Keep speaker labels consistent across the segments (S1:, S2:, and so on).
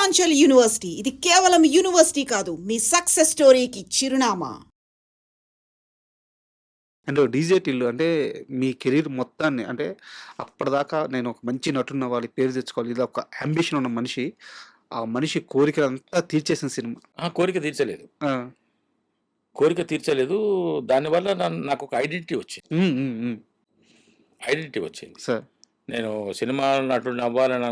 S1: Purvanchal university ఇది కేవలం university కాదు, మీ సక్సెస్ స్టోరీకి చిరునామా.
S2: అండ్ డీజే టిల్లు అంటే మీ కెరీర్ మొత్తాన్ని అంటే అప్పటిదాకా నేను ఒక మంచి నటుడిని అవ్వాలి, పేరు తెచ్చుకోవాలి, ఇది ఒక అంబిషన్ ఉన్న మనిషి, ఆ మనిషి కోరికలంతా తీర్చేసిన సినిమా.
S3: కోరిక తీర్చలేదు.
S2: ఆ!
S3: కోరిక తీర్చలేదు. దానివల్ల నాకు ఒక ఐడెంటిటీ వచ్చింది.
S2: హ్మ్. హ్మ్. హ్మ్.
S3: ఐడెంటిటీ వచ్చింది.
S2: సార్.
S3: నేను సినిమా నటుడిని అవ్వాలని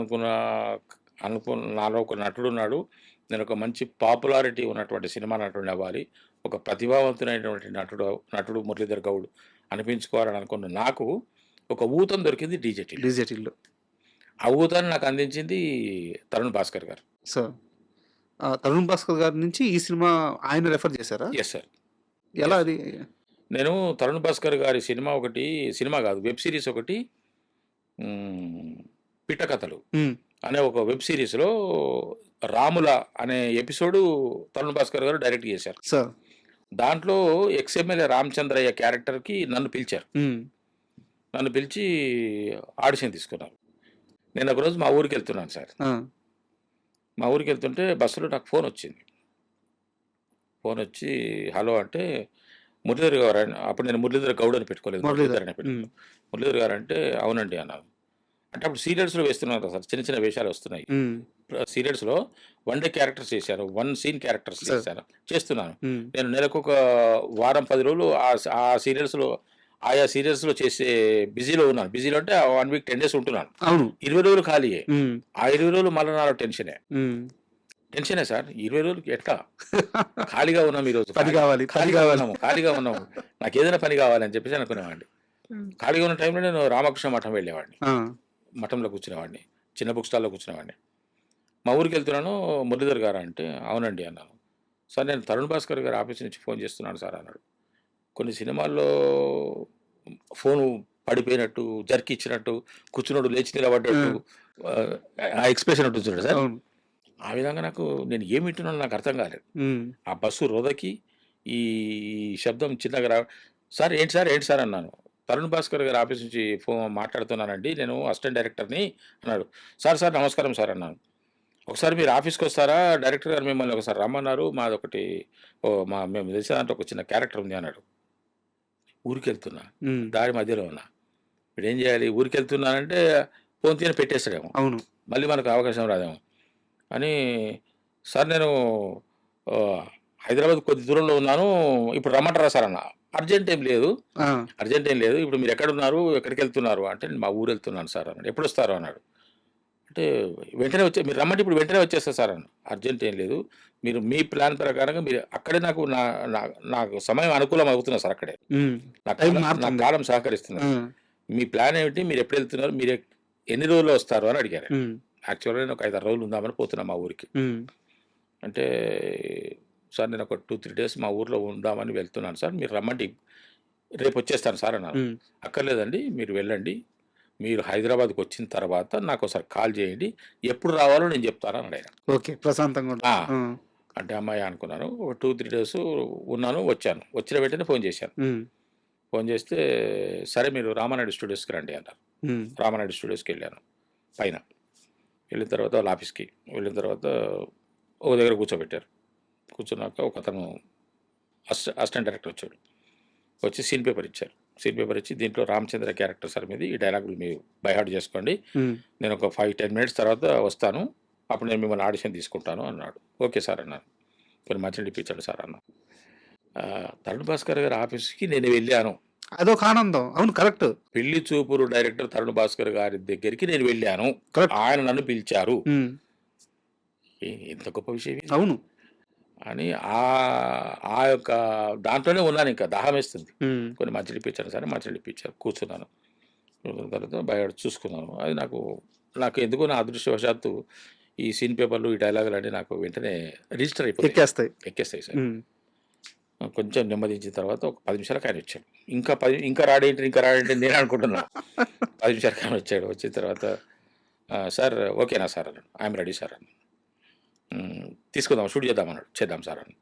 S3: నాలో ఒక నటుడు ఉన్నాడు. నేను ఒక మంచి పాపులారిటీ ఉన్నటువంటి సినిమా నటుడిని అవ్వాలి. ఒక ప్రతిభావంతుడైనటువంటి నటుడు మురళీధర్ గౌడ్ అనిపించుకోవాలని అనుకున్న నాకు ఒక ఊతం దొరికింది డీజే టిల్లు.
S2: డీజే టిల్లు.
S3: ఆ ఊతాన్ని నాకు అందించింది తరుణ్ భాస్కర్ గారు.
S2: సార్. తరుణ్ భాస్కర్ గారి నుంచి ఈ సినిమా ఆయన రెఫర్ చేశారా?
S3: Yes sir.
S2: ఎలా
S3: యెస్.
S2: అది?
S3: నేను తరుణ్ భాస్కర్ గారి సినిమా కాదు, వెబ్ సిరీస్ ఒకటి, పిట్టకథలు
S2: హ్మ్.
S3: అనే ఒక వెబ్ సిరీస్‌లో రాముల అనే ఎపిసోడు తరుణ్ భాస్కర్ గారు డైరెక్ట్ చేశారు.
S2: సార్.
S3: దాంట్లో ఎక్స్ఎమ్మెల్యే రామచంద్రయ్య క్యారెక్టర్‌కి నన్ను పిలిచారు.
S2: హ్మ్.
S3: నన్ను పిలిచి ఆడిషన్ తీసుకున్నారు. నేను ఒకరోజు మా ఊరికెళ్తున్నాను సార్.
S2: ఆ!
S3: మా ఊరికెళ్తుంటే బస్సులో నాకు ఫోనొచ్చింది. ఫోనొచ్చి హలో అంటే మురళీధర్ గారు అప్పుడు నేను మురళీధర్ గౌడ్ అని పెట్టుకోలేదు.
S2: మురళీధర్.
S3: అనే పెట్టుకున్నాను. మురళీధర్ గారు అంటే అవునండి అన్నారు. అంటే అప్పుడు సీరియల్స్‌లో వేస్తున్నారు కదా సార్, చిన్న చిన్న వేషాలు వస్తున్నాయి.
S2: హ్మ్.
S3: సీరియల్స్‌లో వన్ డే క్యారెక్టర్స్ చేశాను. One scene characters
S2: sir.
S3: చేస్తున్నాను.
S2: హ్మ్.
S3: నేను నెలకొక వారం 10 రోజులు ఆ సీరియల్స్‌లో ఆయా సీరియల్స్‌లో చేసే బిజీలో ఉన్నాను. బిజీలో అంటే 1 వీక్ 10 డేస్ ఉంటున్నాను.
S2: అవును.
S3: 20 రోజులు ఖాళీయే.
S2: హ్మ్.
S3: ఆ 20 రోజులు మళ్ళా నాలో టెన్షనే.
S2: హ్మ్.
S3: టెన్షనే సార్. 20 రోజులకి ఎట్లా? ఖాళీగా ఉన్నాం ఈరోజు.
S2: పని కావాలి. పని
S3: ఖాళీగా
S2: కావాలి.
S3: ఉన్నాము. ఖాళీగా ఉన్నాము. నాకేదైనా పని కావాలి అని చెప్పేసి అనుకునేవాడిని.
S2: హ్మ్.
S3: ఖాళీగా ఉన్న టైంలో నేను రామకృష్ణ మఠం వెళ్ళేవాడిని.
S2: ఆ!
S3: మఠంలో కూర్చునేవాడిని. చిన్న బుక్ స్టాల్‌లో కూర్చునేవాడిని. మా ఊరికెళ్తున్నాను. మురళీధర్ గారా అంటే, అవునండి అన్నాను. సార్ నేను తరుణ్ భాస్కర్ గారి ఆఫీస్ నుంచి ఫోన్ చేస్తున్నాను సార్ అన్నాడు. కొన్ని సినిమాల్లో ఫోను పడిపోయినట్టు, జర్క్ ఇచ్చినట్టు, కూర్చున్నోడు లేచి నిలబడ్డట్టు, ఆ ఎక్స్‌ప్రెషన్ ఉంటుంది చూడండి సార్.
S2: అవును.
S3: ఆ విధంగా నేను ఏం వింటున్నానో నాకు అర్థం కాలేదు.
S2: హ్మ్.
S3: ఆ బస్సు రోదకి ఈ శబ్దం చిన్నగా సార్ ఏంటి సార్? ఏంటి సార్? అన్నాను. తరుణ్ భాస్కర్ గారి ఆఫీస్ నుంచి మాట్లాడుతున్నానండి. నేను అసిస్టెంట్ డైరెక్టర్‌ని అన్నాడు. సార్ నమస్కారం సార్ అన్నాను. ఒకసారి మీరు ఆఫీస్‌కొస్తారా? డైరెక్టర్ గారు మిమ్మల్ని ఒకసారి రమ్మన్నారు. మాదొకటి మేము చేసే దాంట్లో ఒక చిన్న క్యారెక్టర్ ఉంది అన్నాడు. ఊరికెళ్తున్నా.
S2: హ్మ్.
S3: దారి మధ్యలో ఉన్నా. ఇప్పుడేం చేయాలి? ఊరికెళ్తున్నానంటే ఫోన్ తీయని పెట్టేస్తాడేమో.
S2: అవును.
S3: మళ్ళీ మనకు అవకాశం రాదేమో అని, సార్ నేను హైదరాబాద్ కొద్ది దూరంలో ఉన్నాను. ఇప్పుడు రమ్మంటారా సార్ అన్నా. అర్జెంట్ ఏం లేదు.
S2: ఆ!
S3: అర్జెంట్ ఏం లేదు. ఇప్పుడు మీరెక్కడున్నారు? ఎక్కడికెళ్తున్నారు? అంటే నేను మా ఊరెళ్తున్నాను సార్ అన్నాడు. ఎప్పుడొస్తారు అన్నాడు. అంటే వెంటనే మీరు రమ్మంటే ఇప్పుడు వెంటనే వచ్చేస్తా సార్ అన్నా. అర్జెంట్ ఏం లేదు. మీరు మీ ప్లాన్ ప్రకారంగా మీరు అక్కడే నాకు నా నా నాకు సమయం అనుకూలం అవుతున్నది సార్ అక్కడే.
S2: హ్మ్.
S3: నా
S2: టైం
S3: కాలం నా
S2: మారుతుంది.
S3: కాలం సహకరిస్తున్నది.
S2: ఆ!
S3: మీ ప్లాన్ ఏమిటి? మీరెప్పుడెళ్తున్నారు? ఎన్ని రోజుల్లో వస్తారు అని అడిగారు.
S2: హ్మ్.
S3: యాక్చువల్‌గా నేను ఒక 5, 6 రోజులు ఉందామని పోతున్నా మా ఊరికి.
S2: హ్మ్.
S3: అంటే సార్ నేను ఒక 2, 3 డేస్ మా ఊర్లో ఉందామని వెళ్తున్నాను సార్. మీరు రమ్మంటే రేపొచ్చేస్తాను సార్ అన్నారు.
S2: హ్మ్.
S3: అక్కర్లేదండి మీరు వెళ్ళండి. మీరు హైదరాబాద్‌కొచ్చిన తర్వాత నాకోసారి కాల్ చేయండి. ఎప్పుడు రావాలో నేను చెప్తాను అన్నాడు ఆయన.
S2: ఓకే. ప్రశాంతంగా
S3: ఆ!
S2: ఉంటుంది. ఆ!
S3: అంటే హమ్మయ్య అనుకున్నాను. ఒక 2, 3 డేస్ ఉన్నాను, వచ్చాను. వచ్చిన వెంటనే ఫోన్ చేశాను.
S2: హ్మ్.
S3: ఫోన్ చేస్తే సరే మీరు రామానాయుడు స్టూడియోస్‌కి రండి అన్నారు.
S2: హ్మ్.
S3: రామానాయుడు స్టూడియోస్‌కెళ్ళాను పైన. వెళ్ళిన తర్వాత వాళ్ళ ఆఫీస్‌కి. వెళ్ళిన తర్వాత ఒక దగ్గర కూర్చోబెట్టారు. కూర్చున్నాక ఒకతను అసిస్టెంట్ డైరెక్టర్ వచ్చాడు. వచ్చి సీన్ పేపర్ ఇచ్చారు. సీన్ పేపర్ ఇచ్చి దీంట్లో రామచంద్ర క్యారెక్టర్ సార్ మీది. ఈ డైలాగులు మీరు బై హార్ట్ చేసుకోండి.
S2: హ్మ్.
S3: నేను ఒక 5, 10 మినిట్స్ తర్వాత వస్తాను. అప్పుడు నేను మిమ్మల్ని ఆడిషన్ తీసుకుంటాను అన్నాడు. ఓకే సార్ అన్నాను. కొన్ని మంచినీళ్ళు ఇప్పించండి సార్ అన్నా. తరుణ్ భాస్కర్ గారి ఆఫీస్‌కి నేను వెళ్ళాను.
S2: అదొక ఆనందం. అవును. కరెక్ట్.
S3: పెళ్లి చూపులు డైరెక్టర్ తరుణ్ భాస్కర్ గారి దగ్గరికి నేను వెళ్ళాను.
S2: కరెక్ట్.
S3: ఆయన నన్ను పిలిచారు.
S2: హ్మ్.
S3: ఎంత గొప్ప విషయం ఇది.
S2: అవును.
S3: అని ఆ యొక్క దాంట్లోనే ఉన్నానింక. దాహమేస్తుంది.
S2: హ్మ్.
S3: కొన్ని మంచినీళ్ళు ఇప్పించండి సార్. మంచినీళ్ళు ఇప్పించారు. కూర్చున్నాను. కూర్చున్న తర్వాత బయట చూసుకున్నాను. అది నాకు ఎందుకో నా అదృష్టవశాత్తు ఈ సీన్ పేపర్‌లు, ఈ డైలాగులన్నీ నాకు వెంటనే రిజిస్టర్ అయిపోతాయి.
S2: ఎక్కేస్తాయి.
S3: ఎక్కేస్తాయి సార్.
S2: హ్మ్.
S3: కొంచెం నెమ్మదించిన తర్వాత ఒక 10 నిమిషాలకి ఆయనొచ్చాడు. ఇంకా రాడేంటి నేనే అనుకుంటున్నా. 10 నిమిషాలకి ఆయనొచ్చాడు. వచ్చిన తర్వాత సార్ ఓకేనా సార్ అన్నాడు. ఐయామ్ రెడీ సార్ అన్నాను. తీసుకుందాం షూట్ చేద్దాం అన్నాడు. చేద్దాం సార్ అని.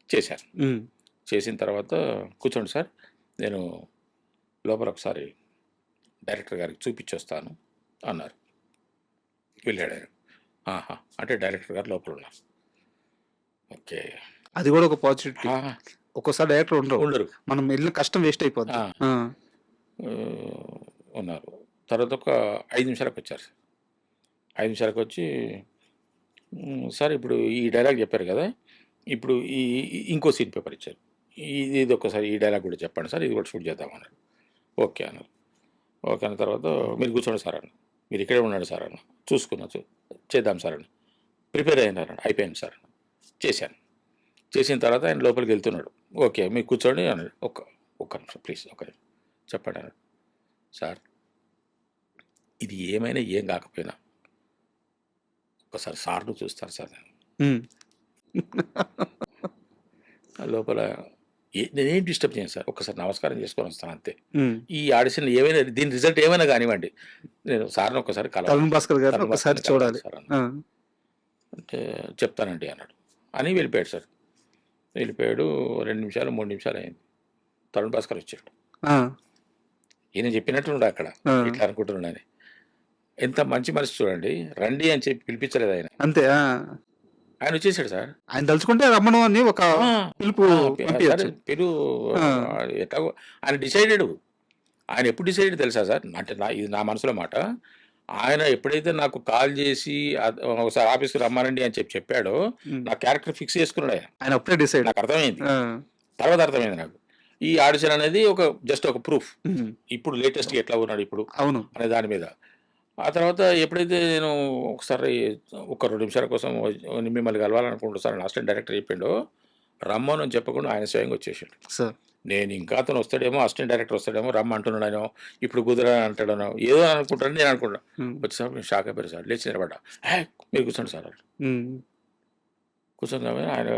S3: చేశాను.
S2: హ్మ్.
S3: చేసిన తర్వాత కూర్చోండి సార్. నేను లోపల ఒకసారి డైరెక్టర్ గారికి చూపించొస్తాను అన్నారు. వెళ్ళాడాయన. ఆహా! అంటే డైరెక్టర్ గారు లోపల ఉన్నారు. ఓకే.
S2: అది కూడా ఒక పాజిటివిటీ.
S3: ఆ!
S2: ఒక్కోసారి డైరెక్టర్ ఉండరు.
S3: ఉండరు.
S2: మనం వెళ్ళిన కష్టం వేస్ట్ అయిపోద్ది.
S3: ఆ!
S2: ఆ!
S3: ఉన్నారు. తర్వాత ఒక 5 నిమిషాలకొచ్చారు సార్. 5 నిమిషాలకొచ్చి సార్ ఇప్పుడు ఈ డైలాగ్ చెప్పారు కదా! ఇప్పుడు ఇంకో సీన్ పేపర్ ఇచ్చారు. ఇది ఒక్కసారి ఈ డైలాగ్ కూడా చెప్పండి సార్. ఇది కూడా షూట్ చేద్దాం అన్నారు. ఓకే అన్నారు. ఓకే అన్న తర్వాత మీరు కూర్చోండి సార్ అన్న. మీరు ఇక్కడే ఉండండి సార్ అన్న. చూసుకున్నా చేద్దాం సార్ అన్న. ప్రిపేర్ అయినారన్న. అయిపోయింది సార్. చేశాను. చేసిన తర్వాత ఆయన లోపలికి వెళ్తున్నాడు. ఓకే. మీరు కూర్చోండి అన్నాడు. ఒక్క నిమిషం ప్లీజ్ ఒక్క నిమిషం చెప్పండి అన్నాడు. సార్ ఇది ఏమైనా ఏం కాకపోయినా ఒక్కసారి సార్‌ను చూస్తాను సార్ నేను.
S2: హ్మ్.
S3: లోపల నేనేం డిస్టర్బ్ చేయను సార్. ఒక్కసారి నమస్కారం చేసుకొని వస్తాను అంతే.
S2: హ్మ్.
S3: ఈ ఆడిషన్ ఏమైనా దీని రిజల్ట్ ఏమైనా కానివ్వండి. నేను సార్‌ని ఒక్కసారి
S2: తరుణ్ భాస్కర్ గారిని
S3: తరుణ్
S2: ఒకసారి
S3: భాస్కర్‌ని
S2: చూడాలి.
S3: సార్
S2: ఆ!
S3: అన్నాను. అంటే చెప్తానండి అన్నాడు. అని వెళ్ళిపోయాడు సార్. వెళ్ళిపోయాడు. 2 నిమిషాలు, 3 నిమిషాలు అయింది. తరుణ్ భాస్కర్ వచ్చాడు.
S2: ఆ!
S3: ఈయన చెప్పినట్టున్నాడు అక్కడ.
S2: ఆ!
S3: ఇట్లా అనుకుంటున్నాడని. ఎంత మంచి మనిషి చూడండి. రండి అని చెప్పి పిలిపించలేదు ఆయన.
S2: అంతే. ఆ!
S3: ఆయన వచ్చేసాడు సార్.
S2: ఆయన తలుచుకుంటే రమ్మను అని ఒక
S3: ఆ!
S2: పిలుపు
S3: ఆ! సరే
S2: పంపియచ్చు.
S3: ఆ!
S2: ఆ!
S3: ఎట్లాగో ఆయన డిసైడెడ్. ఆయన ఎప్పుడు డిసైడెడ్ తెలుసా సార్? అంటే ఇది నా మనసులో మాట. ఆయన ఎప్పుడైతే నాకు కాల్ చేసి ఒకసారి ఆఫీస్‌కి రమ్మనండి అని చెప్పాడో,
S2: హ్మ్.
S3: నా క్యారెక్టర్ ఫిక్స్ చేసుకున్నాడు ఆయన.
S2: ఆయన అప్పుడే డిసైడ్.
S3: నాకు అర్థమైంది.
S2: ఆ!
S3: తర్వాత అర్థమైంది నాకు. ఈ ఆడిషన్ అనేది జస్ట్ ఒక ప్రూఫ్.
S2: హ్మ్.
S3: ఇప్పుడు లేటెస్ట్‌గా ఎట్లా ఉన్నాడు ఇప్పుడు
S2: అవును.
S3: అనే దాని మీద. ఆ తర్వాత ఎప్పుడైతే నేను ఒకసారి ఒక 2 నిమిషాల కోసం మిమ్మల్ని కలవాలనుకుంటున్నా సార్ అని అసిస్టెంట్ డైరెక్టర్ చెప్పిండో, రమ్మనని చెప్పకుండా ఆయన స్వయంగా వచ్చేసాడు.
S2: సార్.
S3: నేను ఇంకా అతను వస్తాడేమో, అసిస్టెంట్ డైరెక్టర్ వస్తాడేమో, రమ్మంటున్నాడేమో, ఇప్పుడు కుదరని అంటాడనో, ఏదో అనుకుంటానని నేను అనుకున్నా.
S2: హ్మ్.
S3: వచ్చేసరికి నేను షాక్ అయిపోయాను సార్. లేచి నిలబడ్డా. మీరు కూర్చోండి సార్ అన్నాడు.
S2: హ్మ్.
S3: కూర్చోగానే ఆయన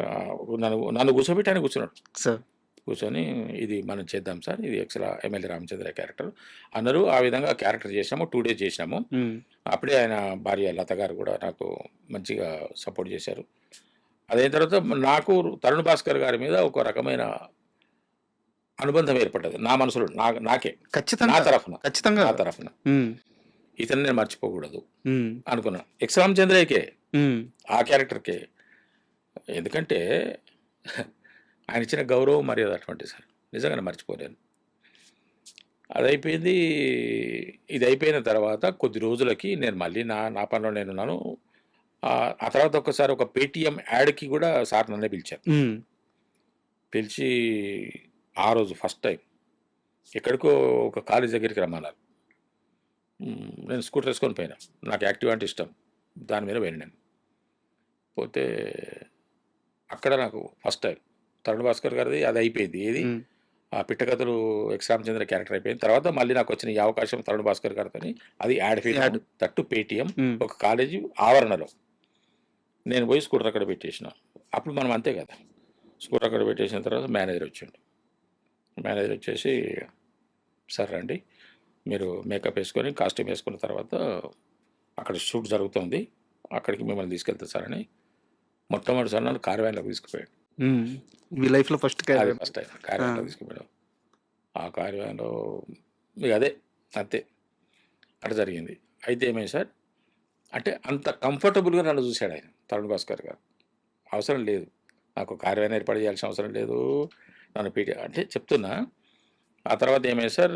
S3: నన్ను కూర్చోబెట్టి ఆయన కూర్చున్నాడు.
S2: సార్.
S3: కూర్చొని ఇది మనం చేద్దాం సార్. ఇది ఎమ్మెల్యే రామచంద్ర క్యారెక్టర్ అన్నారు. ఆ విధంగా క్యారెక్టర్ చేసినాము. 2 డేస్ చేసినాము.
S2: హ్మ్.
S3: అప్పుడే ఆయన భార్య లత గారు కూడా నాకు మంచిగా సపోర్ట్ చేశారు. అదైన తర్వాత నాకు తరుణ్ భాస్కర్ గారి మీద ఒక రకమైన అనుబంధం ఏర్పడ్డది. నా మనసులో నాకే. నా
S2: ఖచ్చితంగా.
S3: తరఫున.
S2: ఖచ్చితంగా.
S3: నా తరఫున.
S2: హ్మ్.
S3: ఇతన్ని నేను మర్చిపోకూడదు
S2: హ్మ్.
S3: అనుకున్నా. ఎక్స్ రామచంద్రయ్యకే.
S2: హ్మ్.
S3: ఆ క్యారెక్టర్‌కే. ఎందుకంటే ఆయన ఇచ్చిన గౌరవం, మర్యాద అటువంటిది సార్. నిజంగానే మర్చిపోలేను. అదయిపోయింది. ఇది అయిపోయిన తర్వాత కొద్ది రోజులకి నేను మళ్ళీ నా పనిలో నేనున్నాను. ఆ తర్వాత ఒక్కసారి ఒక పేటీఎం యాడ్‌కి కూడా సార్ నన్నే పిలిచారు.
S2: హ్మ్.
S3: పిలిచి ఆ రోజు ఫస్ట్ టైం ఎక్కడికో ఒక కాలేజ్ దగ్గరికి రమ్మన్నారు. నేను స్కూటర్ ఏసుకొని పోయినా. నాకు యాక్టివా అంటే ఇష్టం. దాని మీద పోయాను నేను. పోతే అక్కడ నాకు ఫస్ట్ టైం తరుణ్ భాస్కర్ గారిది అది అయిపోయింది. ఏది
S2: హ్మ్.
S3: ఆ పిట్టకథలు ఎక్స్ రామచంద్ర క్యారెక్టర్ అయిపోయింది. తర్వాత మళ్ళీ నాకొచ్చిన ఈ అవకాశం తరుణ్ భాస్కర్ గారితోని అది ad film,
S2: add.
S3: That Paytm
S2: హ్మ్.
S3: ఒక కాలేజీ ఆవరణలో. నేను పోయి స్కూటర్ అక్కడ పెట్టేసిన. అప్పుడు మనం అంతే కదా! స్కూటర్ అక్కడ పెట్టేసిన తర్వాత మేనేజర్ వచ్చిండు. మేనేజర్ వచ్చేసి సార్ రండి. మీరు మేకప్ వేసుకొని, కాస్ట్యూమ్ వేసుకున్న తర్వాత అక్కడ షూట్ జరుగుతుంది. అక్కడికి మిమ్మల్ని తీసుకెళ్తా సార్ అని మొట్టమొదటిసారి నన్ను కార్‌వాన్‌లోకి తీసుకుపోయాడు.
S2: హ్మ్. మీ లైఫ్‌లో ఫస్ట్
S3: అది
S2: క్యారియర్.
S3: ఫస్ట్ టైం
S2: ఆ!
S3: కార్‌వాన్‌లో తీసుకుపోయాడు. ఆ కార్‌వాన్‌లో ఇగ అదే అంతే. అట్లా జరిగింది. అయితే ఏమైంది సార్, అంటే అంత కంఫర్టబుల్‌గా నన్ను చూసాడాయన తరుణ్ భాస్కర్ గారు. అవసరం లేదు. నాకు కార్‌వాన్ ఏర్పాటు చేయాల్సిన అవసరం లేదు. నన్ను అంటే చెప్తున్నా. ఆ తర్వాత ఏమైంది సార్,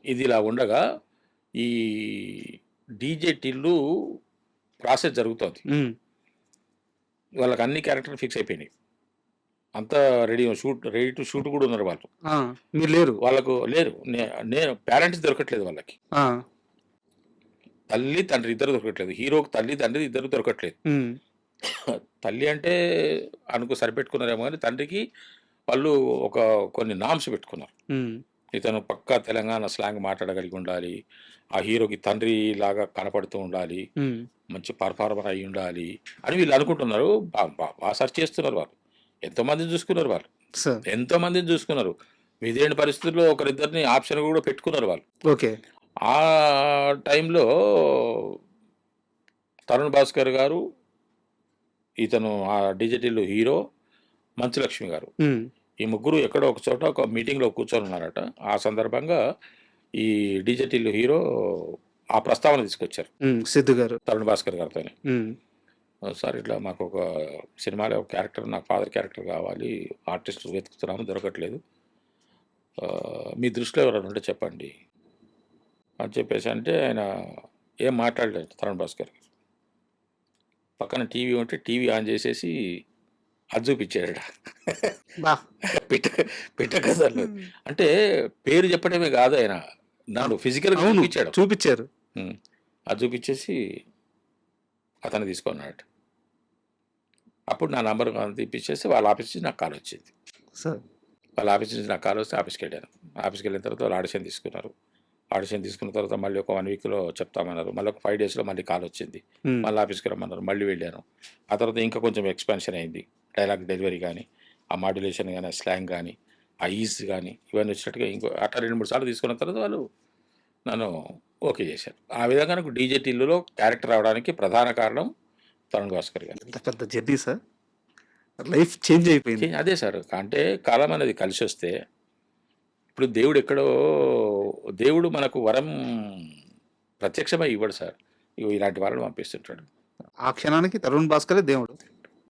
S3: ఇది ఇలా ఉండగా ఈ డీజే టిల్లు ప్రాసెస్ జరుగుతోంది.
S2: హ్మ్.
S3: వాళ్ళకి అన్ని క్యారెక్టర్‌లు ఫిక్స్ అయిపోయినాయి. అంతా రెడీ టు షూట్ కూడా ఉన్నారు వాళ్ళు.
S2: ఆ! మీరు లేరు.
S3: వాళ్ళకు లేరు. నేను పేరెంట్స్ దొరకట్లేదు వాళ్ళకి.
S2: ఆ!
S3: తల్లి, తండ్రి ఇద్దరు దొరకట్లేదు. హీరోకి తల్లి, తండ్రి ఇద్దరు దొరకట్లేదు.
S2: హ్మ్.
S3: తల్లి అంటే సరిపెట్టుకున్నారేమో గానీ, తండ్రికి వాళ్ళు కొన్ని నార్మ్స్ పెట్టుకున్నారు.
S2: హ్మ్.
S3: ఇతను పక్కా తెలంగాణ స్లాంగ్ మాట్లాడగలిగి ఉండాలి. ఆ హీరోకి తండ్రిలాగా కనపడుతూ ఉండాలి.
S2: హ్మ్.
S3: మంచి పర్ఫార్మర్ అయ్యి ఉండాలి అని వీళ్ళు అనుకుంటున్నారు. సెర్చ్ చేస్తున్నారు వాళ్ళు. ఎంతోమందిని చూసుకున్నారు వాళ్ళు.
S2: సార్.
S3: ఎంతోమందిని చూసుకున్నారు. విధిలేని పరిస్థితుల్లో ఒకరిద్దరిని ఆప్షన్ కూడా పెట్టుకున్నారు వాళ్ళు.
S2: ఓకే.
S3: ఆ టైంలో తరుణ్ భాస్కర్ గారు, ఇతను ఆ డిజిటల్ హీరో, మంచులక్ష్మి గారు.
S2: హ్మ్.
S3: ఈ ముగ్గురు ఎక్కడో ఒక చోట ఒక మీటింగ్‌లో కూర్చొని ఉన్నారట. ఆ సందర్భంగా ఈ డిజిటల్ హీరో ఆ ప్రస్తావన తీసుకొచ్చారు
S2: సిద్ధు గారు.
S3: తరుణ్ భాస్కర్ గారితోని.
S2: హ్మ్.
S3: సార్ ఇట్లా మాకు ఒక సినిమాలో ఒక క్యారెక్టర్ నాకు ఫాదర్ క్యారెక్టర్ కావాలి, ఆర్టిస్ట్ వెతుకుతున్నాము దొరకట్లేదు, మీ దృష్టిలో ఎవరైనా ఉంటే చెప్పండి అని చెప్పేసి అంటే ఆయన ఏం మాట్లాడలేదు తరుణ్ భాస్కర్ గారు. పక్కన టీవీ ఉంటే టీవీ ఆన్ చేసేసి అది చూపించాడు.
S2: బా!
S3: పిట్ట పిట్ట కథలు అంటే పేరు చెప్పడమే కాదు, ఆయన నాడు ఫిజికల్గా
S2: అవును.
S3: చూపించాడు.
S2: చూపిచ్చారు.
S3: అది చూపించేసి అతను తీసుకున్నాడు. అప్పుడు నా నంబర్ తీపిచ్చేసి వాళ్ళ ఆఫీస్ నుంచి నాకు కాల్ వచ్చింది.
S2: సార్.
S3: వాళ్ళ ఆఫీస్ నుంచి నాకు కాల్ వస్తే ఆఫీస్కి వెళ్ళాను. ఆఫీస్కి వెళ్ళిన తర్వాత వాళ్ళు ఆడిషన్ తీసుకున్నారు. ఆడిషన్ తీసుకున్న తర్వాత మళ్ళీ ఒక 1 వీక్లో చెప్తామన్నారు. మళ్ళీ ఒక 5 డేస్లో మళ్ళీ కాల్ వచ్చింది.
S2: హ్మ్.
S3: మళ్ళీ ఆఫీస్కి రమ్మన్నారు. మళ్ళీ వెళ్ళాను. ఆ తర్వాత ఇంకా కొంచెం ఎక్స్పాన్షన్ అయింది. డైలాగ్ డెలివరీ కానీ, ఆ మాడ్యులేషన్ కానీ, ఆ స్లాంగ్ కానీ, ఆ ఈజ్ కానీ ఇవన్నీ వచ్చినట్టుగా ఇంకో అట్లా 2-3 సార్లు తీసుకున్న తర్వాత వాళ్ళు నన్ను ఓకే చేశారు. ఆ విధంగా నాకు డీజే టిల్లులో క్యారెక్టర్ రావడానికి ప్రధాన కారణం తరుణ్ భాస్కర్ గారు.
S2: ఎంత పెద్ద జర్నీ సార్. లైఫ్ చేంజ్ అయిపోయింది.
S3: అదే సార్, అంటే కాలం అనేది కలిసి వస్తే ఇప్పుడు దేవుడు ఎక్కడో, దేవుడు మనకు వరం ప్రత్యక్షమై ఇవ్వడు సార్. ఇగో ఇలాంటి వాళ్ళని పంపిస్తుంటాడు.
S2: ఆ క్షణానికి తరుణ్ భాస్కరే దేవుడు.